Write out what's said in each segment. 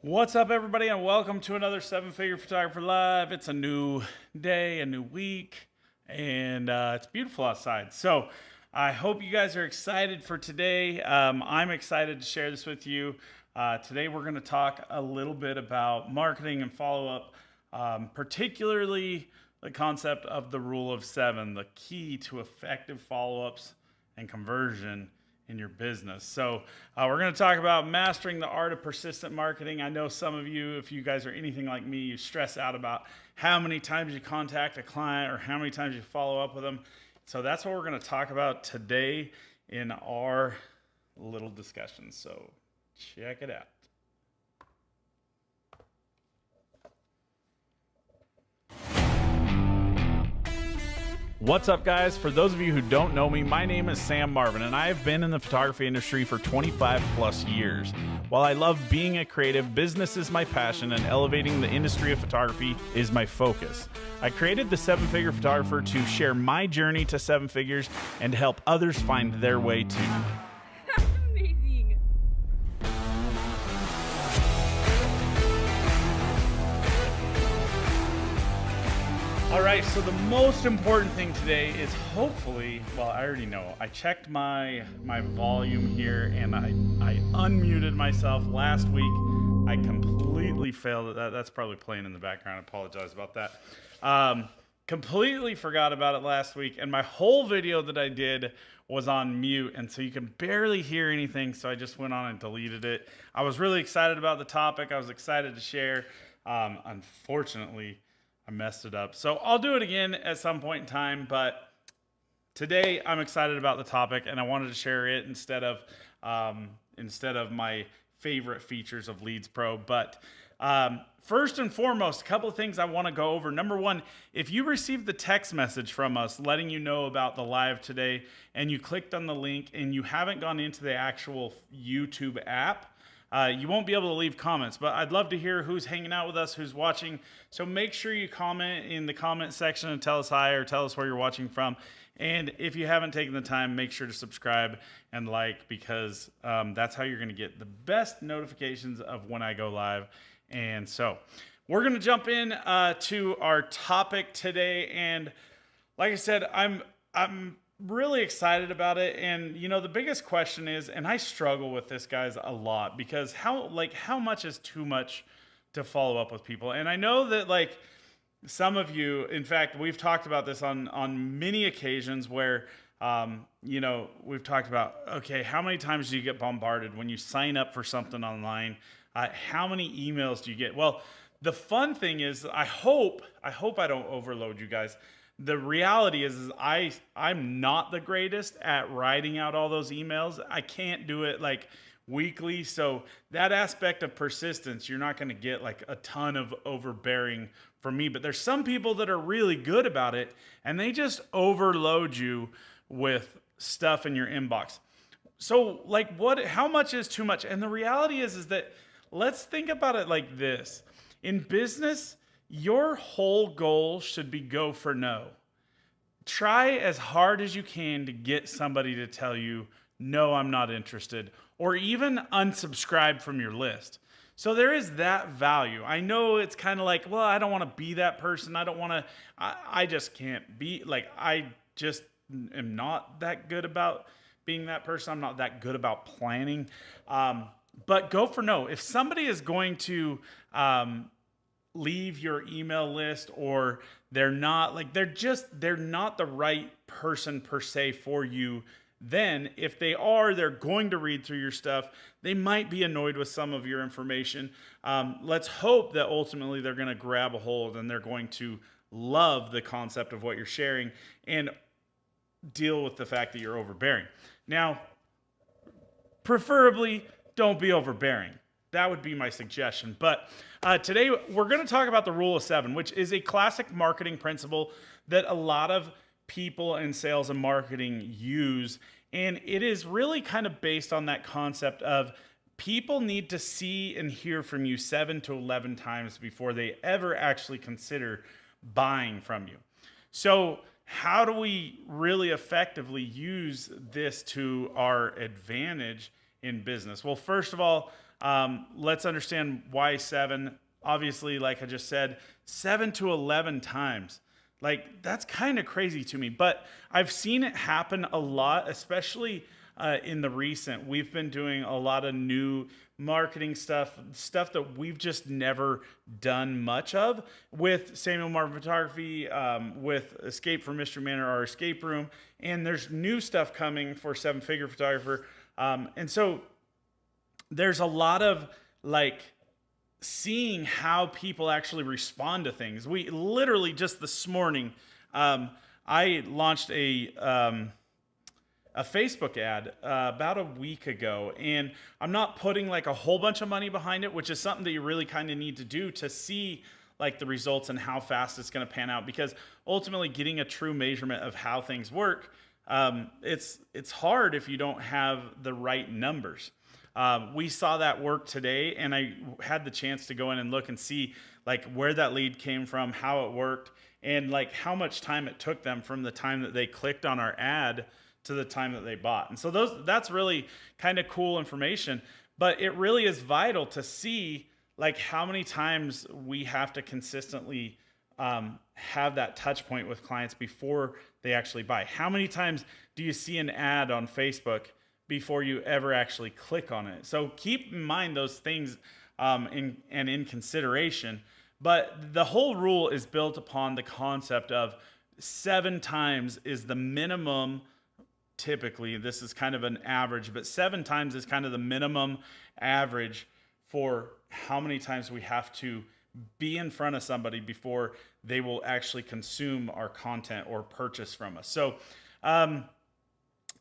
What's up, everybody, and welcome to another Seven Figure Photographer Live. It's a new day, a new week, and it's beautiful outside. So I hope you guys are excited for today. I'm excited to share this with you. Today we're going to talk a little bit about marketing and follow-up, particularly the concept of the rule of seven, the key to effective follow-ups and conversion in your business. So we're going to talk about mastering the art of persistent marketing. I know some of you, if you guys are anything like me, you stress out about how many times you contact a client or how many times you follow up with them. So that's what we're going to talk about today in our little discussion. So check it out. What's up, guys? For those of you who don't know me, my name is Sam Marvin, and I have been in the photography industry for 25 plus years. While I love being a creative, business is my passion, and elevating the industry of photography is my focus. I created the Seven Figure Photographer to share my journey to seven figures and help others find their way too. That's amazing. All right, so the most important thing today is hopefully, well, I already know. I checked my volume here and I unmuted myself last week. I completely failed at that. That's probably playing in the background. I apologize about that. Completely forgot about it last week, and my whole video that I did was on mute, and so you can barely hear anything, so I just went on and deleted it. I was really excited about the topic. I was excited to share. Unfortunately, I messed it up. So I'll do it again at some point in time, but today I'm excited about the topic and I wanted to share it instead of my favorite features of Leads Pro. But first and foremost, a couple of things I want to go over. Number one, if you received the text message from us letting you know about the live today and you clicked on the link and you haven't gone into the actual YouTube app, you won't be able to leave comments, but I'd love to hear who's hanging out with us, who's watching. So make sure you comment in the comment section and tell us hi or tell us where you're watching from. And if you haven't taken the time, make sure to subscribe and like, because that's how you're going to get the best notifications of when I go live. And so we're going to jump in to our topic today. And like I said, I'm really excited about it. And you know, the biggest question is, and I struggle with this, guys, a lot, because how much is too much to follow up with people? And I know that like some of you, in fact, we've talked about this on many occasions where you know, we've talked about, okay, how many times do you get bombarded when you sign up for something online? How many emails do you get? Well, the fun thing is, I hope I don't overload you guys. The reality is I'm not the greatest at writing out all those emails. I can't do it like weekly. So that aspect of persistence, you're not going to get like a ton of overbearing from me. But there's some people that are really good about it, and they just overload you with stuff in your inbox. So like how much is too much? And the reality is that let's think about it like this. In business, your whole goal should be go for no. Try as hard as you can to get somebody to tell you, no, I'm not interested, or even unsubscribe from your list. So there is that value. I know it's kind of like, well, I don't want to be that person. I don't want to, I just can't be, like, I just am not that good about being that person. I'm not that good about planning. But go for no. If somebody is going to, leave your email list, or they're not the right person per se for you, then if they are, they're going to read through your stuff. They might be annoyed with some of your information. Let's hope that ultimately they're going to grab a hold and they're going to love the concept of what you're sharing and deal with the fact that you're overbearing. Now, preferably don't be overbearing. That would be my suggestion. But today we're going to talk about the rule of seven, which is a classic marketing principle that a lot of people in sales and marketing use. And it is really kind of based on that concept of people need to see and hear from you 7 to 11 times before they ever actually consider buying from you. So how do we really effectively use this to our advantage in business? Well, first of all, let's understand why 7. Obviously, like I just said, 7 to 11 times. Like, that's kind of crazy to me, but I've seen it happen a lot, especially in the recent. We've been doing a lot of new marketing stuff that we've just never done much of with Samuel Martin Photography, with Escape from Mystery Manor, our escape room, and there's new stuff coming for Seven Figure Photographer. And so there's a lot of like seeing how people actually respond to things. We literally just this morning, I launched a Facebook ad about a week ago, and I'm not putting like a whole bunch of money behind it, which is something that you really kind of need to do to see like the results and how fast it's going to pan out, because ultimately getting a true measurement of how things work, it's hard if you don't have the right numbers. We saw that work today, and I had the chance to go in and look and see like where that lead came from, how it worked, and like how much time it took them from the time that they clicked on our ad to the time that they bought. And so that's really kind of cool information, but it really is vital to see like how many times we have to consistently have that touch point with clients before they actually buy. How many times do you see an ad on Facebook before you ever actually click on it? So keep in mind those things in consideration. But the whole rule is built upon the concept of 7 times is the minimum. Typically, this is kind of an average, but 7 times is kind of the minimum average for how many times we have to be in front of somebody before they will actually consume our content or purchase from us. So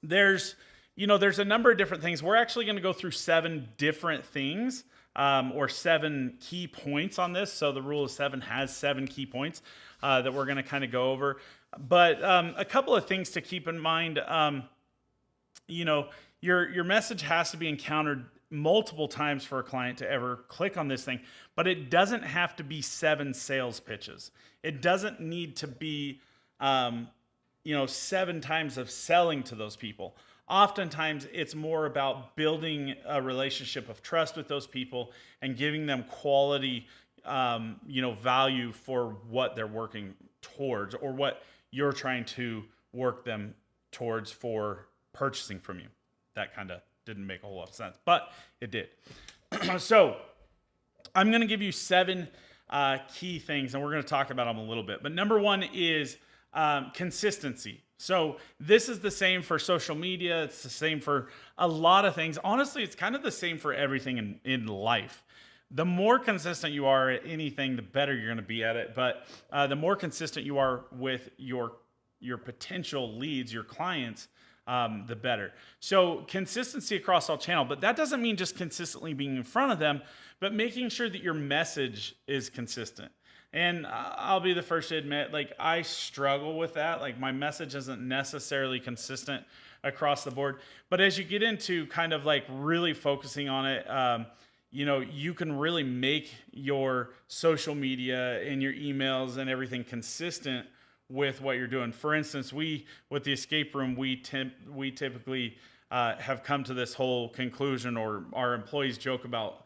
there's a number of different things. We're actually going to go through 7 different things, or 7 key points on this. So the rule of 7 has 7 key points that we're going to kind of go over. But a couple of things to keep in mind. Your message has to be encountered multiple times for a client to ever click on this thing, but it doesn't have to be 7 sales pitches. It doesn't need to be 7 times of selling to those people. Oftentimes, it's more about building a relationship of trust with those people and giving them quality, value for what they're working towards or what you're trying to work them towards for purchasing from you. That kind of didn't make a whole lot of sense, but it did. So I'm going to give you 7 key things, and we're going to talk about them a little bit. But number 1 is consistency. So this is the same for social media. It's the same for a lot of things. Honestly, it's kind of the same for everything in life. The more consistent you are at anything, the better you're going to be at it. But the more consistent you are with your potential leads, your clients, the better. So consistency across all channels, but that doesn't mean just consistently being in front of them, but making sure that your message is consistent. And I'll be the first to admit, like, I struggle with that. Like, my message isn't necessarily consistent across the board. But as you get into kind of like really focusing on it, you can really make your social media and your emails and everything consistent with what you're doing. For instance, with the escape room, we typically have come to this whole conclusion, or our employees joke about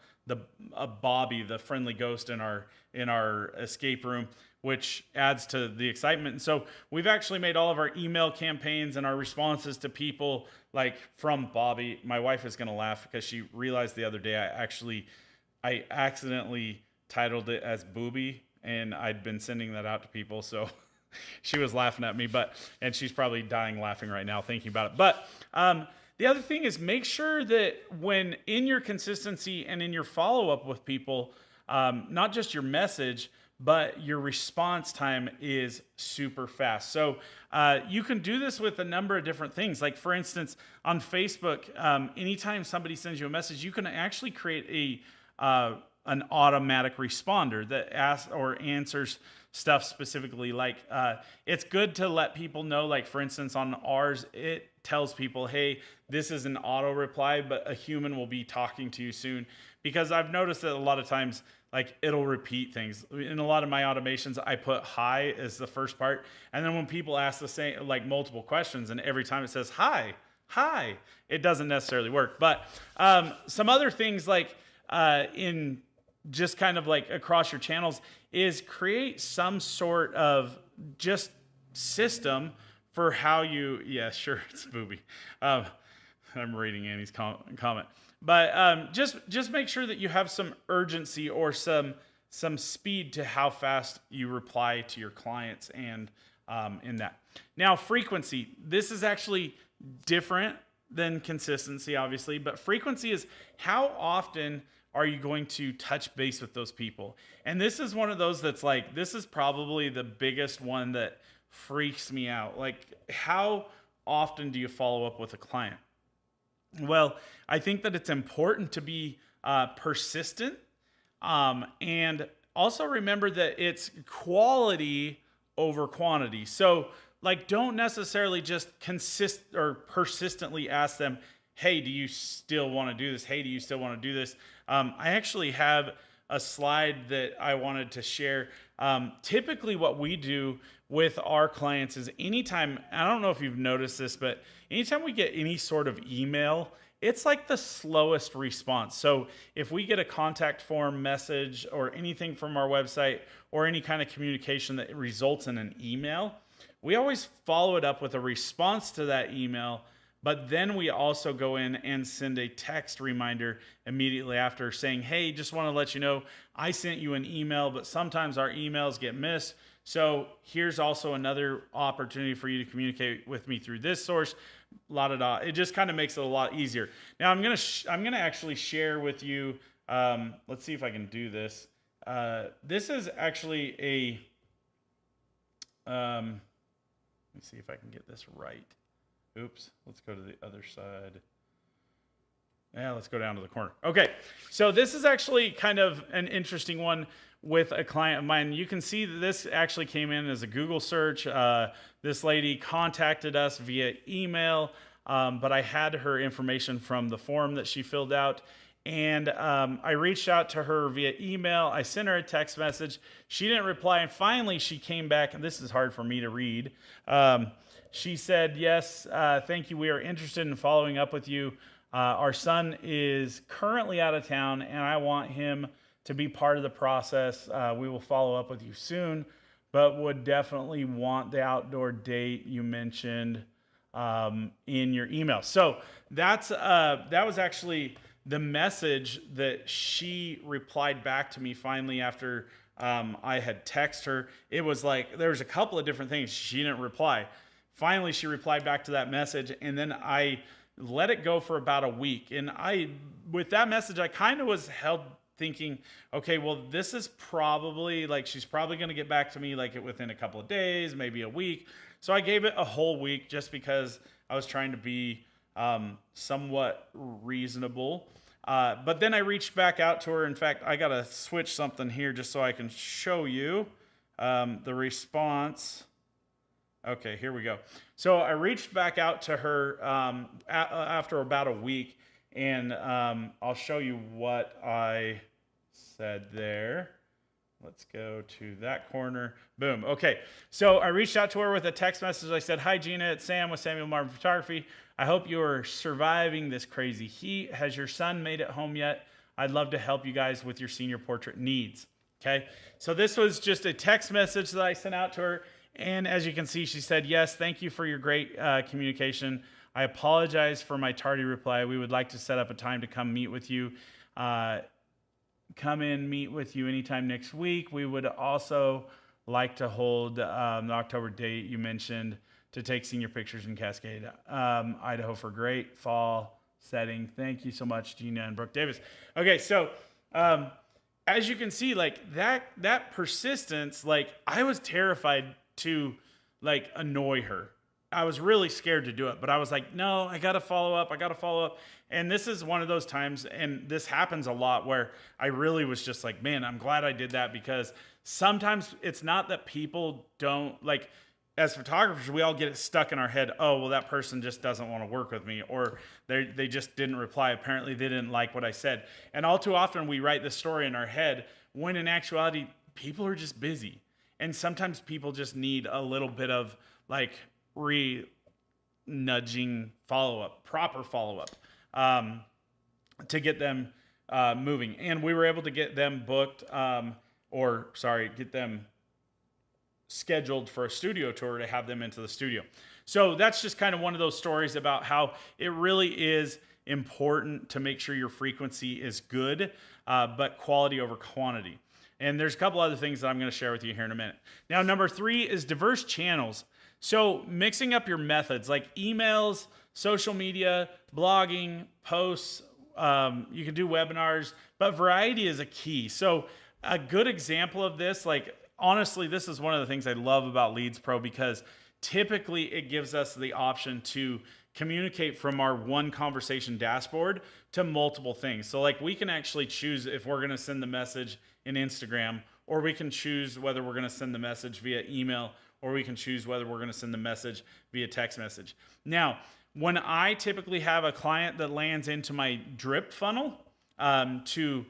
Bobby, the friendly ghost in our escape room, which adds to the excitement. And so we've actually made all of our email campaigns and our responses to people like from Bobby. My wife is going to laugh because she realized the other day I accidentally titled it as Booby, and I'd been sending that out to people. So she was laughing at me, and she's probably dying laughing right now thinking about it. But the other thing is, make sure that when in your consistency and in your follow-up with people, not just your message, but your response time is super fast. So you can do this with a number of different things. Like, for instance, on Facebook, anytime somebody sends you a message, you can actually create an automatic responder that asks or answers stuff specifically. Like, it's good to let people know, like, for instance, on ours, it tells people, hey, this is an auto reply, but a human will be talking to you soon. Because I've noticed that a lot of times, like, it'll repeat things. In a lot of my automations, I put hi as the first part. And then when people ask the same, like, multiple questions, and every time it says hi, hi. It doesn't necessarily work. But some other things like in just kind of like across your channels is create some sort of just system for how you, yeah, sure, it's booby. I'm reading Annie's comment. But just make sure that you have some urgency or some speed to how fast you reply to your clients and in that. Now, frequency. This is actually different than consistency, obviously, but frequency is how often are you going to touch base with those people? And this is one of those that's like, this is probably the biggest one that freaks me out. Like, how often do you follow up with a client? Well, I think that it's important to be persistent, and also remember that it's quality over quantity. So, like, don't necessarily just persistently ask them, hey, do you still want to do this? Hey, do you still want to do this? I actually have a slide that I wanted to share. Typically what we do with our clients is anytime, I don't know if you've noticed this, but anytime we get any sort of email, it's like the slowest response. So if we get a contact form message or anything from our website or any kind of communication that results in an email, we always follow it up with a response to that email. But then we also go in and send a text reminder immediately after saying, hey, just want to let you know, I sent you an email, but sometimes our emails get missed. So here's also another opportunity for you to communicate with me through this source. It just kind of makes it a lot easier. Now I'm gonna actually share with you. Let's see if I can do this. This is actually a. Let me see if I can get this right. Oops, let's go to the other side. Yeah, let's go down to the corner. Okay, so this is actually kind of an interesting one with a client of mine. You can see that this actually came in as a Google search. This lady contacted us via email, but I had her information from the form that she filled out. And I reached out to her via email. I sent her a text message. She didn't reply. And finally, she came back, and this is hard for me to read. She said, yes, thank you. We are interested in following up with you. Our son is currently out of town, and I want him to be part of the process. We will follow up with you soon, but would definitely want the outdoor date you mentioned in your email. So that was actually the message that she replied back to me finally after I had texted her. It was like there was a couple of different things. She didn't reply. Finally, she replied back to that message, and then I let it go for about a week. And with that message, I kind of was held thinking, okay, well, this is probably like, she's probably going to get back to me like within a couple of days, maybe a week. So I gave it a whole week just because I was trying to be somewhat reasonable. But then I reached back out to her. In fact, I got to switch something here just so I can show you the response. Okay, here we go. So I reached back out to her after about a week, and I'll show you what I said there. Let's go to that corner. Boom. Okay, so I reached out to her with a text message. I said, hi, Gina, it's Sam with Samuel Martin Photography. I hope you are surviving this crazy heat. Has your son made it home yet? I'd love to help you guys with your senior portrait needs. Okay, so this was just a text message that I sent out to her. And as you can see, she said, yes, thank you for your great communication. I apologize for my tardy reply. We would like to set up a time to come meet with you. Come in, meet with you anytime next week. We would also like to hold the October date you mentioned to take senior pictures in Cascade, Idaho for great fall setting. Thank you so much, Gina and Brooke Davis. Okay, so as you can see, like that persistence, like I was terrified to like annoy her. I was really scared to do it, but I was like, no, I got to follow up. And this is one of those times, and this happens a lot, where I really was just like, man, I'm glad I did that, because sometimes it's not that people don't, like, as photographers, we all get it stuck in our head, oh, well, that person just doesn't want to work with me, or they just didn't reply. Apparently, they didn't like what I said. And all too often, we write this story in our head, when in actuality, people are just busy. And sometimes people just need a little bit of, like, nudging follow-up, proper follow-up, to get them moving. And we were able to get them booked, get them scheduled for a studio tour to have them into the studio. So that's just kind of one of those stories about how it really is important to make sure your frequency is good, but quality over quantity. And there's a couple other things that I'm going to share with you here in a minute. Now, number 3 is diverse channels. So mixing up your methods like emails, social media, blogging, posts, you can do webinars, but variety is a key. So a good example of this, like honestly, this is one of the things I love about Leads Pro, because typically it gives us the option to communicate from our one conversation dashboard to multiple things. So like we can actually choose if we're going to send the message in Instagram, or we can choose whether we're going to send the message via email, or we can choose whether we're going to send the message via text message. Now, when I typically have a client that lands into my drip funnel to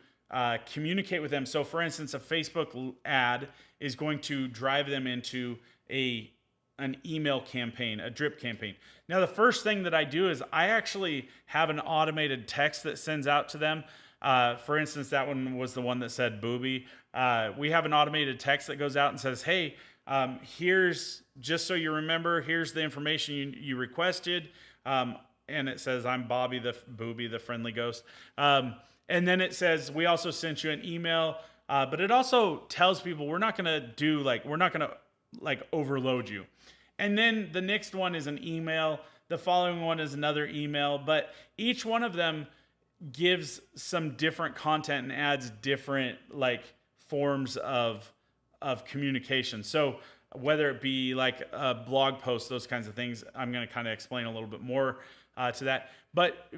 communicate with them. So for instance, a Facebook ad is going to drive them into an email campaign, a drip campaign. Now, the first thing that I do is I actually have an automated text that sends out to them. For instance, that one was the one that said booby. We have an automated text that goes out and says, hey, here's, just so you remember, here's the information you requested. And it says, I'm Bobby the booby, the friendly ghost. And then it says, we also sent you an email, but it also tells people we're not going to overload you. And then the next one is an email. The following one is another email, but each one of them gives some different content and adds different like forms of communication. So whether it be like a blog post, those kinds of things, I'm going to kind of explain a little bit more to that, but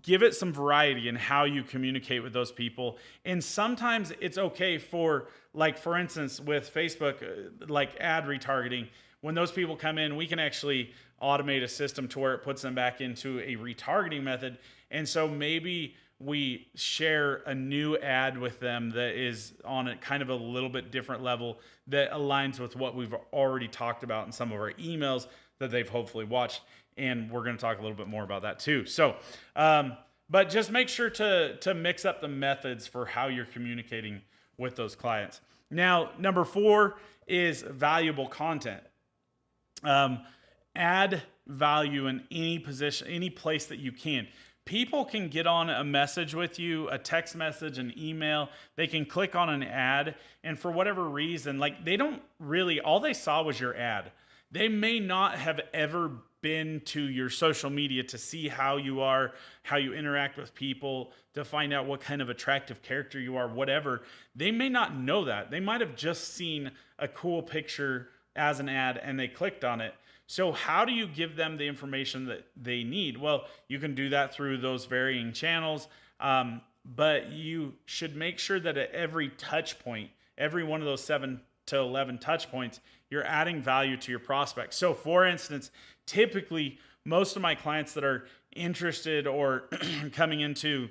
give it some variety in how you communicate with those people. And sometimes it's okay for, like, for instance, with Facebook, like ad retargeting, when those people come in, we can actually automate a system to where it puts them back into a retargeting method. And so maybe we share a new ad with them that is on a kind of a little bit different level that aligns with what we've already talked about in some of our emails that they've hopefully watched. And we're going to talk a little bit more about that too. So, but just make sure to mix up the methods for how you're communicating with those clients. Now, number 4 is valuable content. Add value in any position, any place that you can. People can get on a message with you, a text message, an email. They can click on an ad, and for whatever reason, like they don't really, all they saw was your ad. They may not have ever been to your social media to see how you are, how you interact with people, to find out what kind of attractive character you are, whatever. They may not know that. They might have just seen a cool picture as an ad and they clicked on it. So how do you give them the information that they need? Well, you can do that through those varying channels, but you should make sure that at every touch point, every one of those 7 to 11 touch points, you're adding value to your prospects. So for instance, typically most of my clients that are interested or coming into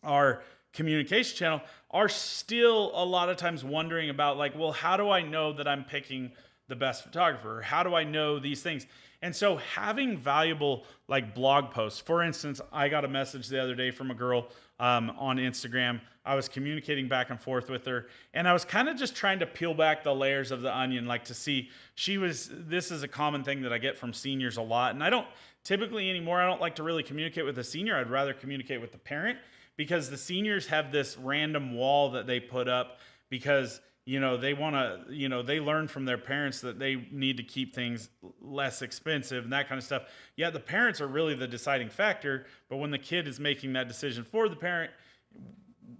our communication channel are still a lot of times wondering about like, well, how do I know that I'm picking the best photographer? How do I know these things? And so having valuable like blog posts, for instance, I got a message the other day from a girl on Instagram. I was communicating back and forth with her, and I was kind of just trying to peel back the layers of the onion, like to see this is a common thing that I get from seniors a lot. And I don't typically anymore, I don't like to really communicate with the senior. I'd rather communicate with the parent, because the seniors have this random wall that they put up because they want to, they learn from their parents that they need to keep things less expensive and that kind of stuff. Yeah, the parents are really the deciding factor, but when the kid is making that decision for the parent,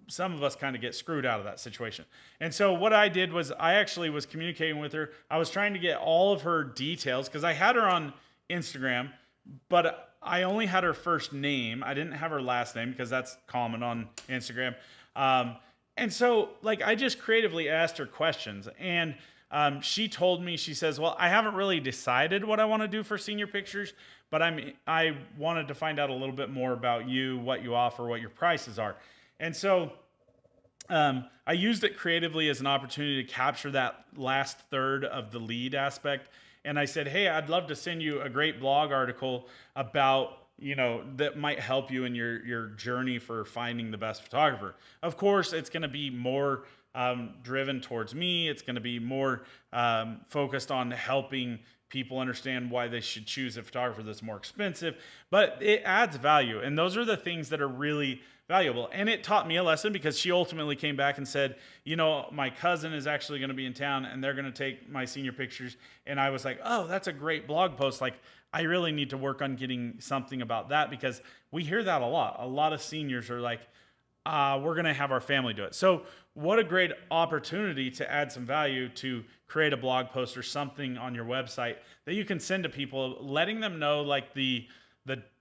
some of us kind of get screwed out of that situation. And so what I did was I actually was communicating with her. I was trying to get all of her details because I had her on Instagram, but I only had her first name. I didn't have her last name because that's common on Instagram. And so, like, I just creatively asked her questions, and she told me, she says, well, I haven't really decided what I want to do for senior pictures, but I wanted to find out a little bit more about you, what you offer, what your prices are. And so I used it creatively as an opportunity to capture that last third of the lead aspect and I said, hey, I'd love to send you a great blog article about, that might help you in your journey for finding the best photographer. Of course, it's going to be more driven towards me. It's going to be more focused on helping people understand why they should choose a photographer that's more expensive, but it adds value. And those are the things that are really valuable. And it taught me a lesson, because she ultimately came back and said, my cousin is actually going to be in town and they're going to take my senior pictures. And I was like, oh, that's a great blog post. Like, I really need to work on getting something about that, because we hear that a lot. A lot of seniors are like, we're going to have our family do it. So what a great opportunity to add some value, to create a blog post or something on your website that you can send to people, letting them know like the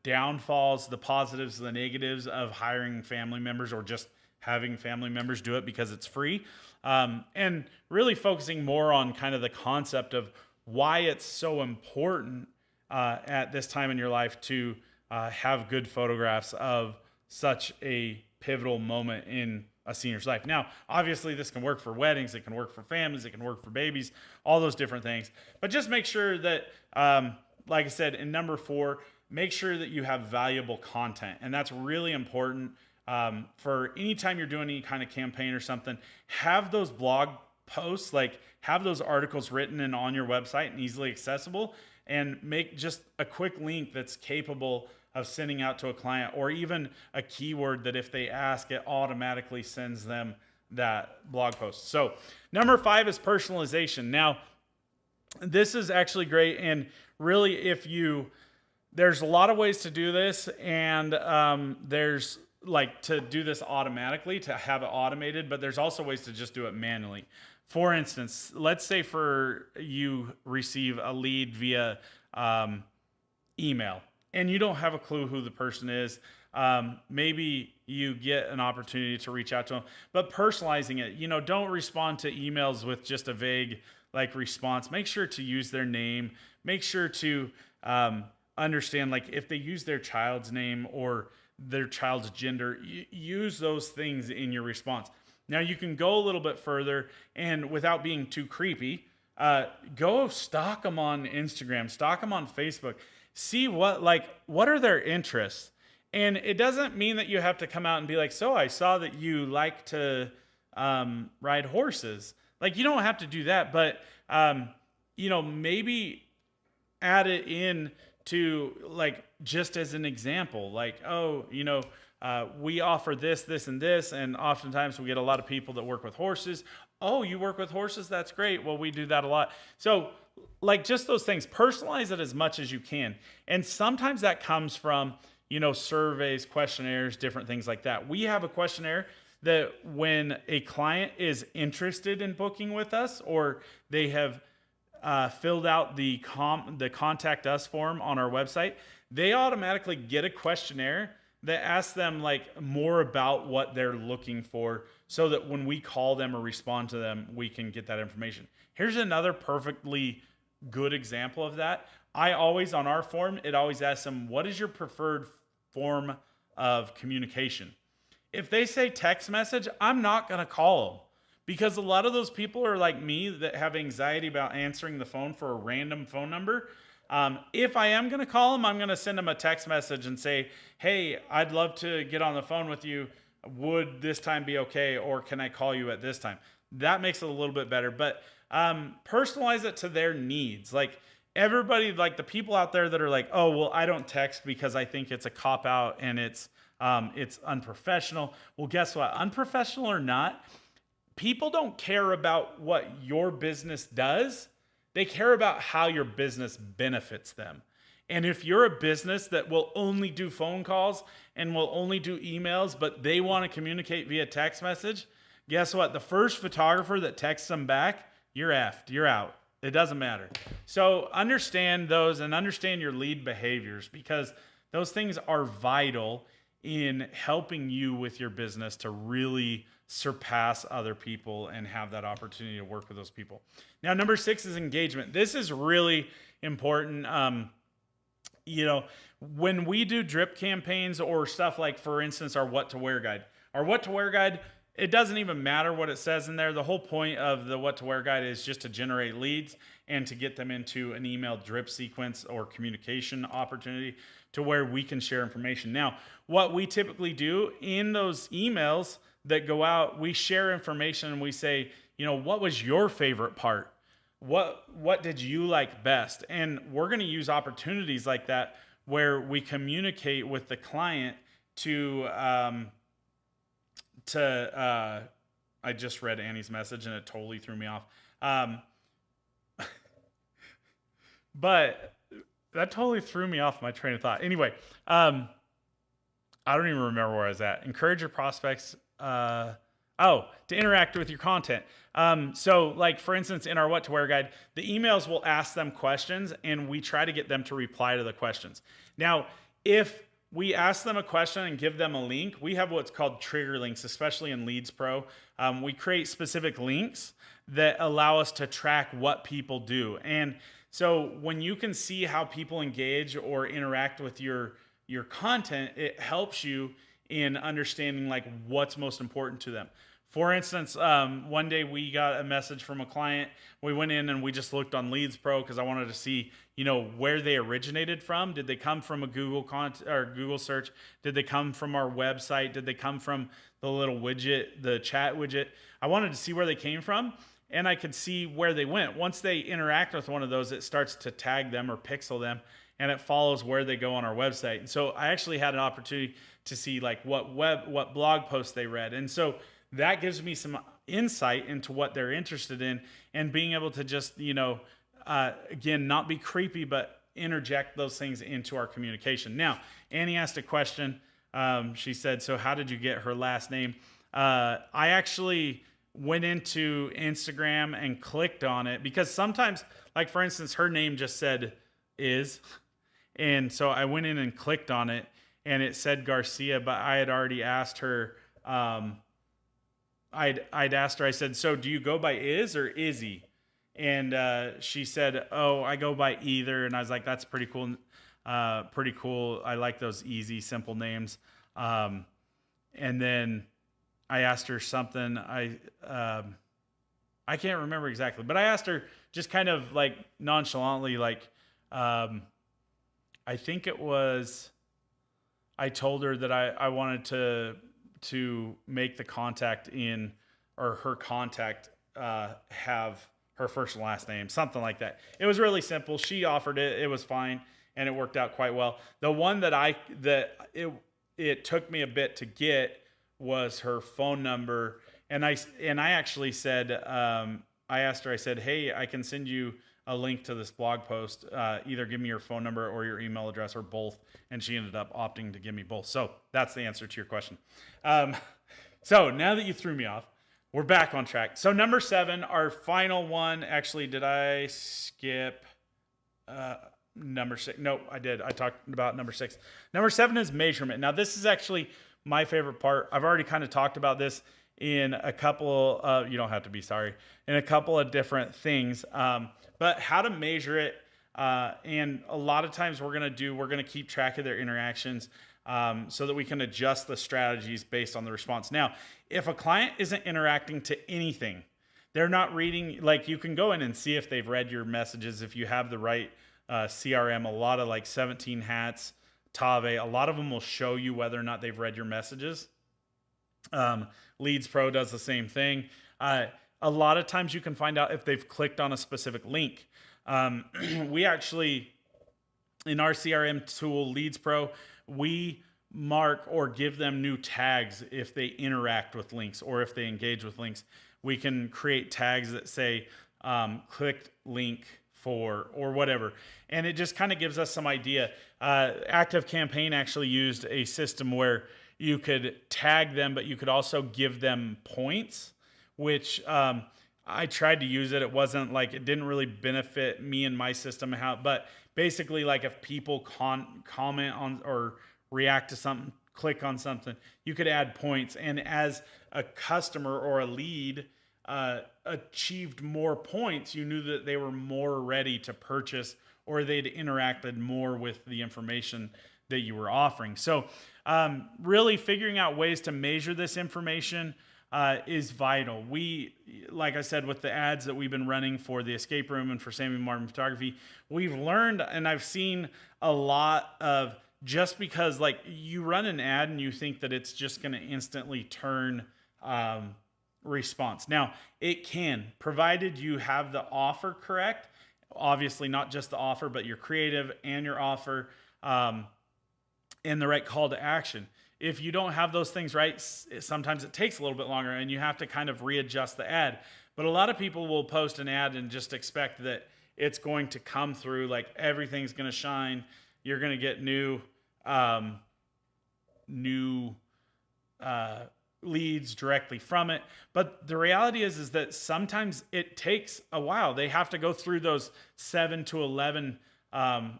downfalls, the positives, the negatives of hiring family members, or just having family members do it because it's free. And really focusing more on kind of the concept of why it's so important at this time in your life to have good photographs of such a pivotal moment in a senior's life. Now, obviously this can work for weddings, it can work for families, it can work for babies, all those different things. But just make sure that, like I said, in number 4, make sure that you have valuable content. And that's really important for anytime you're doing any kind of campaign or something. Have those blog posts, like have those articles written and on your website and easily accessible, and make just a quick link that's capable of sending out to a client, or even a keyword that if they ask, it automatically sends them that blog post. So number 5 is personalization. Now, this is actually great. And really, there's a lot of ways to do this, and there's like to do this automatically, to have it automated, but there's also ways to just do it manually. For instance, let's say you receive a lead via email, and you don't have a clue who the person is. Maybe you get an opportunity to reach out to them, but personalizing it, don't respond to emails with just a vague response. Make sure to use their name. Make sure to understand, if they use their child's name or their child's gender, use those things in your response. Now you can go a little bit further, and without being too creepy, go stalk them on Instagram, stalk them on Facebook, see what are their interests. And it doesn't mean that you have to come out and be like, so I saw that you like to ride horses. You don't have to do that, but maybe add it in to just as an example, we offer this, this, and this, and oftentimes we get a lot of people that work with horses. Oh, you work with horses? That's great. Well, we do that a lot. So just those things, personalize it as much as you can. And sometimes that comes from, surveys, questionnaires, different things like that. We have a questionnaire that when a client is interested in booking with us, or they have filled out the contact us form on our website, they automatically get a questionnaire that asks them more about what they're looking for, so that when we call them or respond to them, we can get that information. Here's another perfectly good example of that. I always, on our form, it always asks them, what is your preferred form of communication? If they say text message, I'm not going to call them, because a lot of those people are like me that have anxiety about answering the phone for a random phone number. If I am going to call them, I'm going to send them a text message and say, hey, I'd love to get on the phone with you. Would this time be okay? Or can I call you at this time? That makes it a little bit better, but personalize it to their needs. Everybody, the people out there that are like, oh, well, I don't text because I think it's a cop out and it's unprofessional. Well, guess what? Unprofessional or not, people don't care about what your business does. They care about how your business benefits them. And if you're a business that will only do phone calls and will only do emails, but they want to communicate via text message, guess what? The first photographer that texts them back, you're effed. You're out. It doesn't matter. So understand those and understand your lead behaviors, because those things are vital in helping you with your business to really surpass other people and have that opportunity to work with those people. Now, number 6 is engagement. This is really important. When we do drip campaigns or stuff for instance, our What to Wear guide. Our What to Wear guide it doesn't even matter what it says in there. The whole point of the What to Wear guide is just to generate leads and to get them into an email drip sequence or communication opportunity to where we can share information. Now, what we typically do in those emails that go out, we share information and we say, what was your favorite part? What did you like best? And we're going to use opportunities like that where we communicate with the client to I just read Annie's message and it totally threw me off. But that totally threw me off my train of thought. Anyway, I don't even remember where I was at. Encourage your prospects. To interact with your content. So like for instance, in our What to Wear guide, the emails will ask them questions and we try to get them to reply to the questions. Now, if we ask them a question and give them a link, we have what's called trigger links, especially in Leads Pro. We create specific links that allow us to track what people do. And so when you can see how people engage or interact with your content, it helps you in understanding like what's most important to them. For instance, one day we got a message from a client. We went in and we just looked on Leads Pro because I wanted to see, where they originated from. Did they come from a Google search? Did they come from our website? Did they come from the little widget, the chat widget? I wanted to see where they came from, and I could see where they went. Once they interact with one of those, it starts to tag them or pixel them, and it follows where they go on our website. And so I actually had an opportunity to see like what blog posts they read. And so that gives me some insight into what they're interested in, and being able to just, again, not be creepy, but interject those things into our communication. Now, Annie asked a question. She said, so how did you get her last name? I actually went into Instagram and clicked on it because sometimes, like for instance, her name just said is. And so I went in and clicked on it and it said Garcia, but I had already asked her, I'd asked her, I said, so do you go by Is or Izzy? And she said, oh, I go by either. And I was like, that's pretty cool. Pretty cool. I like those easy, simple names. And then I asked her something. I can't remember exactly, but I asked her just kind of like nonchalantly, like, I think it was, I told her that I wanted to make the contact in, or her contact have her first and last name, something like that. It was really simple. She offered it. It was fine, and it worked out quite well. The one that it took me a bit to get was her phone number, and I actually said, I asked her, I said, hey, I can send you a link to this blog post. Either give me your phone number or your email address or both. And she ended up opting to give me both. So that's the answer to your question. So now that you threw me off, we're back on track. So number 7, our final one. Actually, did I skip number 6? Nope, I did. I talked about number 6. Number 7 is measurement. Now this is actually my favorite part. I've already kind of talked about this in a couple you don't have to be sorry, in a couple of different things. But how to measure it, and a lot of times we're going to keep track of their interactions so that we can adjust the strategies based on the response. Now, if a client isn't interacting to anything, they're not reading, like you can go in and see if they've read your messages. If you have the right CRM, a lot of like 17 Hats, Tave, a lot of them will show you whether or not they've read your messages. Leads Pro does the same thing. A lot of times you can find out if they've clicked on a specific link. We actually, in our CRM tool, Leads Pro, we mark or give them new tags if they interact with links or if they engage with links. We can create tags that say, clicked link for, or whatever. And it just kind of gives us some idea. Active Campaign actually used a system where you could tag them, but you could also give them points, which I tried to use it. It wasn't like, it didn't really benefit me and my system. But basically, like if people comment on or react to something, click on something, you could add points. And as a customer or a lead achieved more points, you knew that they were more ready to purchase, or they'd interacted more with the information that you were offering. So really figuring out ways to measure this information is vital. We, like I said, with the ads that we've been running for the escape room and for Sammy Martin Photography, we've learned, and I've seen a lot of, just because like you run an ad and you think that it's just going to instantly turn response. Now it can, provided you have the offer correct. Obviously not just the offer, but your creative and your offer, and the right call to action. If you don't have those things right, sometimes it takes a little bit longer and you have to kind of readjust the ad. But a lot of people will post an ad and just expect that it's going to come through, like everything's going to shine. You're going to get new leads directly from it. But the reality is that sometimes it takes a while. They have to go through those 7 to 11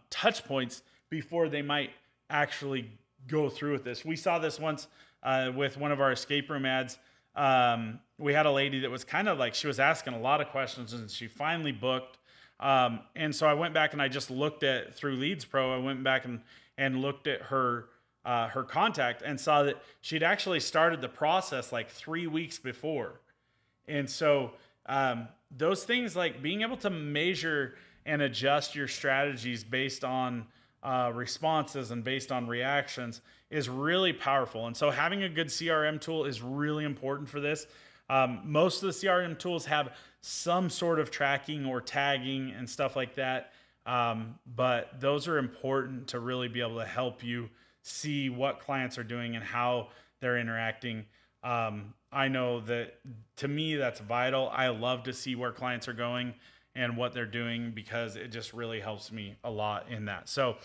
touch points before they might actually go through with this. We saw this once with one of our escape room ads. We had a lady that was kind of like, she was asking a lot of questions and she finally booked. And so I went back and I just looked at, through Leads Pro, I went back and looked at her contact and saw that she'd actually started the process like 3 weeks before. And so those things, like being able to measure and adjust your strategies based on responses and based on reactions is really powerful. And so having a good CRM tool is really important for this. Most of the CRM tools have some sort of tracking or tagging and stuff like that. But those are important to really be able to help you see what clients are doing and how they're interacting. I know that to me, that's vital. I love to see where clients are going and what they're doing because it just really helps me a lot in that. So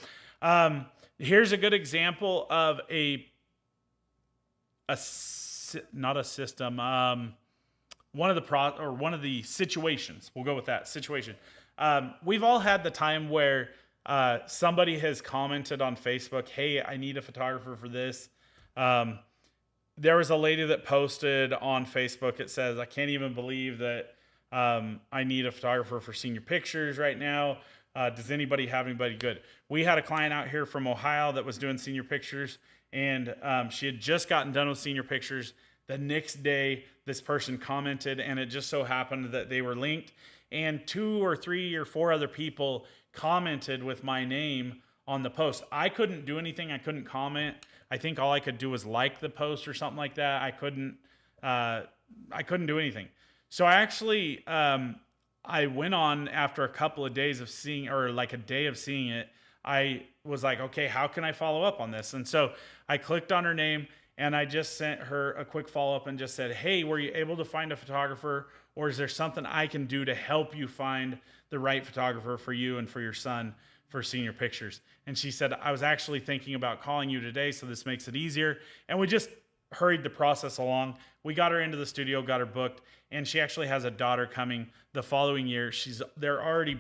here's a good example of not a system, one of the situations. We'll go with that situation. We've all had the time where somebody has commented on Facebook, "Hey, I need a photographer for this." There was a lady that posted on Facebook. It says, "I can't even believe that I need a photographer for senior pictures right now. Does anybody have anybody good?" We had a client out here from Ohio that was doing senior pictures, and she had just gotten done with senior pictures. The next day, this person commented, and it just so happened that they were linked, and 2 or 3 or 4 other people commented with my name on the post. I couldn't do anything. I couldn't comment. I think all I could do was like the post or something like that. I couldn't do anything. So I actually, I went on after a couple of days of seeing, or like a day of seeing it. I was like, okay, how can I follow up on this? And so I clicked on her name and I just sent her a quick follow-up and just said, "Hey, were you able to find a photographer, or is there something I can do to help you find the right photographer for you and for your son for senior pictures?" And she said, "I was actually thinking about calling you today, so this makes it easier." And we just hurried the process along. We got her into the studio, got her booked, and she actually has a daughter coming the following year. They're already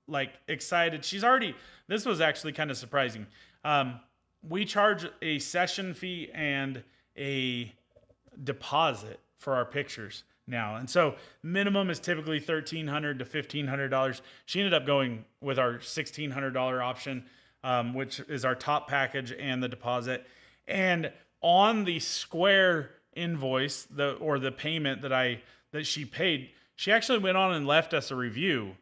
like excited. This was actually kind of surprising. We charge a session fee and a deposit for our pictures now. And so minimum is typically $1,300 to $1,500. She ended up going with our $1,600 option, which is our top package and the deposit. And on the Square invoice, the payment that she paid, she actually went on and left us a review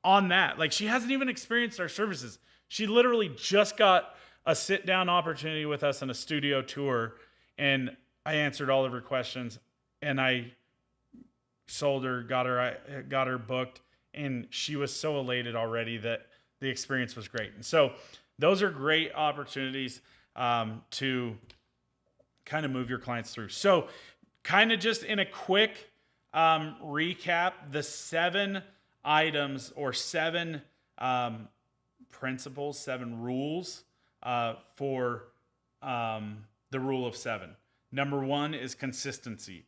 on that. Like, she hasn't even experienced our services. She literally just got a sit-down opportunity with us in a studio tour, and I answered all of her questions, and I sold her, got her booked, and she was so elated already that the experience was great. And so those are great opportunities to kind of move your clients through. So kind of just in a quick recap, the 7 items or 7 principles, 7 rules for the rule of 7. Number 1 is consistency.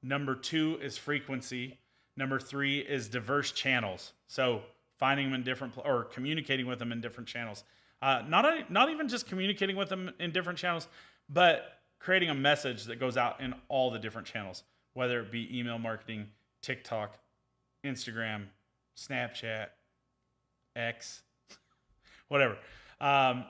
Number 2 is frequency. Number 3 is diverse channels. So finding them in different, or communicating with them in different channels. Not even just communicating with them in different channels, but creating a message that goes out in all the different channels, whether it be email marketing, TikTok, Instagram, Snapchat, X, whatever.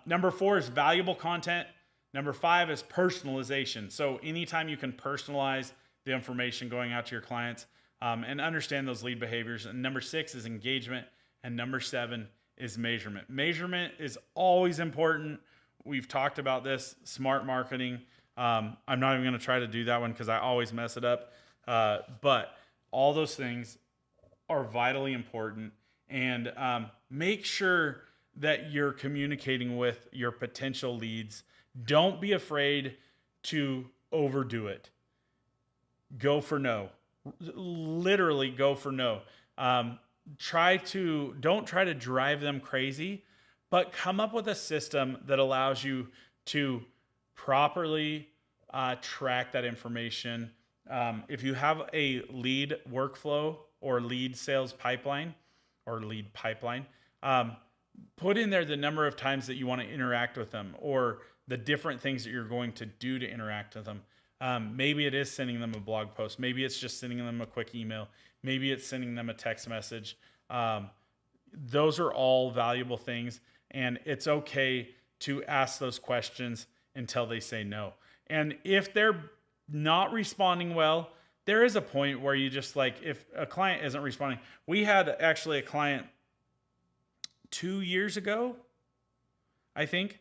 Number 4 is valuable content. Number 5 is personalization. So anytime you can personalize the information going out to your clients, and understand those lead behaviors. And number 6 is engagement. And number 7 is measurement. Measurement is always important. We've talked about this, smart marketing. I'm not even going to try to do that one because I always mess it up. But all those things are vitally important. And make sure that you're communicating with your potential leads. Don't be afraid to overdo it. Go for no. Literally go for no. Don't try to drive them crazy, but come up with a system that allows you to properly track that information. If you have a lead workflow or lead sales pipeline or lead pipeline, put in there the number of times that you want to interact with them or the different things that you're going to do to interact with them. Maybe it is sending them a blog post. Maybe it's just sending them a quick email. Maybe it's sending them a text message. Those are all valuable things, and it's okay to ask those questions until they say no. And if they're not responding well, there is a point where you just like, if a client isn't responding. We had actually a client 2 years ago, I think.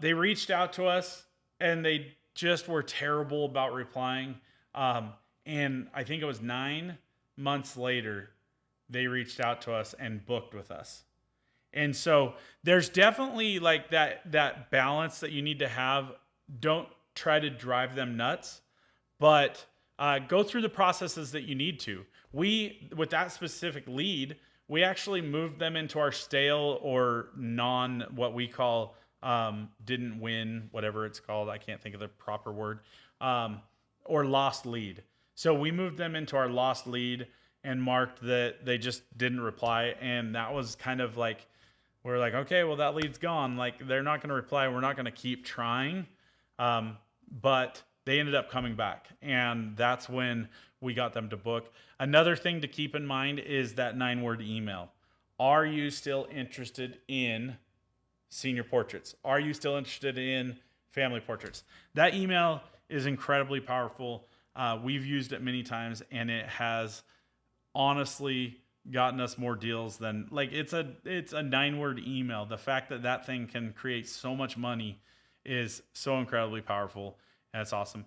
They reached out to us and they just were terrible about replying. And I think it was 9 months later, they reached out to us and booked with us. And so there's definitely like that balance that you need to have. Don't try to drive them nuts, but go through the processes that you need to. With that specific lead, we actually moved them into our stale or what we call didn't win, whatever it's called. I can't think of the proper word, or lost lead. So we moved them into our lost lead and marked that they just didn't reply. And that was kind of like, we're like, okay, well, that lead's gone. Like, they're not going to reply. We're not going to keep trying. But they ended up coming back. And that's when we got them to book. Another thing to keep in mind is that 9-word email. Are you still interested in senior portraits? Are you still interested in family portraits? That email is incredibly powerful. We've used it many times, and it has honestly gotten us more deals than, like, it's a 9-word email. The fact that thing can create so much money is so incredibly powerful. And it's awesome.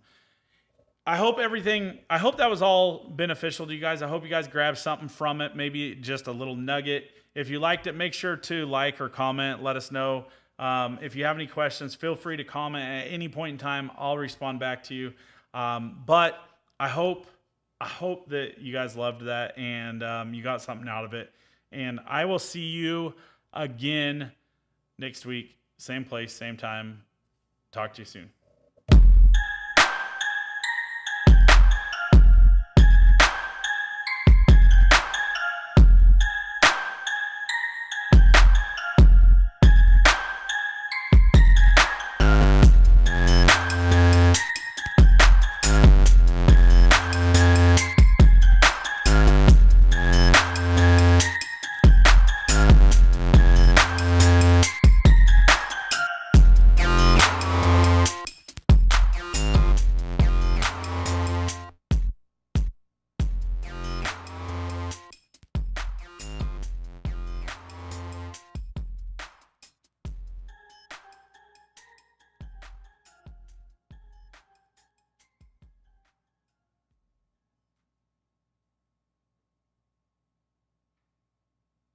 I hope that was all beneficial to you guys. I hope you guys grabbed something from it, maybe just a little nugget. If you liked it, make sure to like or comment. Let us know. If you have any questions, feel free to comment at any point in time. I'll respond back to you. But I hope that you guys loved that and you got something out of it. And I will see you again next week. Same place, same time. Talk to you soon.